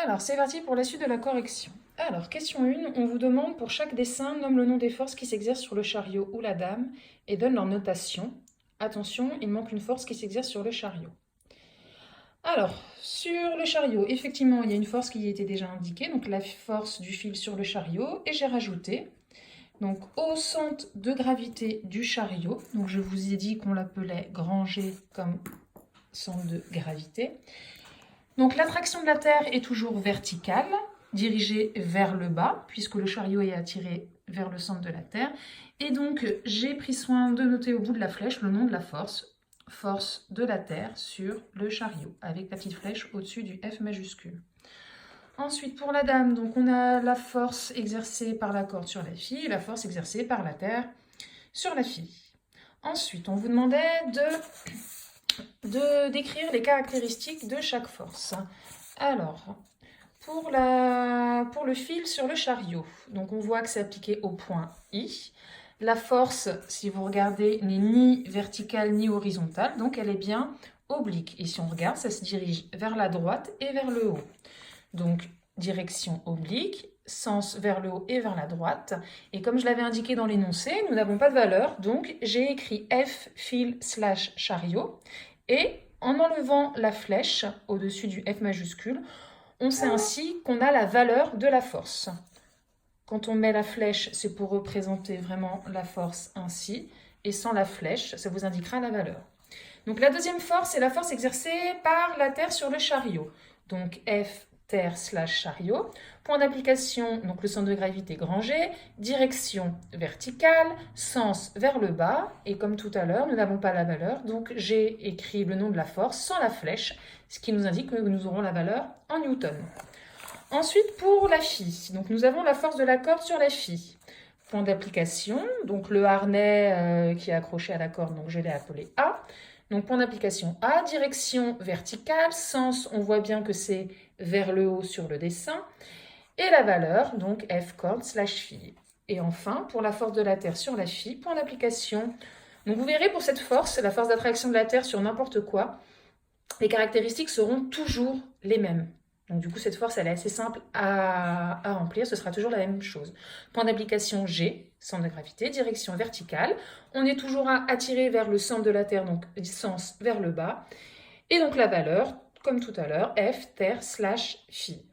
Alors, c'est parti pour la suite de la correction. Alors, question 1, on vous demande pour chaque dessin, nomme le nom des forces qui s'exercent sur le chariot ou la dame et donne leur notation. Attention, il manque une force qui s'exerce sur le chariot. Alors, sur le chariot, effectivement, il y a une force qui était déjà indiquée, donc la force du fil sur le chariot, et j'ai rajouté, donc au centre de gravité du chariot, donc je vous ai dit qu'on l'appelait grand G comme centre de gravité. Donc l'attraction de la Terre est toujours verticale, dirigée vers le bas, puisque le chariot est attiré vers le centre de la Terre. Et donc j'ai pris soin de noter au bout de la flèche le nom de la force, force de la Terre sur le chariot, avec la petite flèche au-dessus du F majuscule. Ensuite, pour la dame, donc on a la force exercée par la corde sur la fille et la force exercée par la Terre sur la fille. Ensuite, on vous demandait de décrire les caractéristiques de chaque force. Alors, pour le fil sur le chariot, donc on voit que c'est appliqué au point I. La force, si vous regardez, n'est ni verticale ni horizontale, donc elle est bien oblique. Et si on regarde, ça se dirige vers la droite et vers le haut. Donc, direction oblique, sens vers le haut et vers la droite. Et comme je l'avais indiqué dans l'énoncé, nous n'avons pas de valeur, donc j'ai écrit F fil / chariot. Et en enlevant la flèche au-dessus du F majuscule, on sait ainsi qu'on a la valeur de la force. Quand on met la flèche, c'est pour représenter vraiment la force ainsi. Et sans la flèche, ça vous indiquera la valeur. Donc la deuxième force, c'est la force exercée par la Terre sur le chariot. Donc F Terre / chariot. Point d'application, donc le centre de gravité grand G. Direction verticale, sens vers le bas. Et comme tout à l'heure, nous n'avons pas la valeur, donc j'ai écrit le nom de la force sans la flèche, ce qui nous indique que nous aurons la valeur en newton. Ensuite, pour la fille, donc nous avons la force de la corde sur la fille. Point d'application, donc le harnais qui est accroché à la corde, donc je l'ai appelé A. Donc point d'application A, direction verticale, sens, on voit bien que c'est vers le haut sur le dessin. Et la valeur, donc F corde / fille. Et enfin, pour la force de la Terre sur la fille, point d'application. Donc vous verrez pour cette force, la force d'attraction de la Terre sur n'importe quoi, les caractéristiques seront toujours les mêmes. Donc du coup, cette force, elle est assez simple à remplir, ce sera toujours la même chose. Point d'application G, centre de gravité, direction verticale. On est toujours attiré vers le centre de la Terre, donc sens vers le bas. Et donc la valeur, comme tout à l'heure, F, Terre / fille.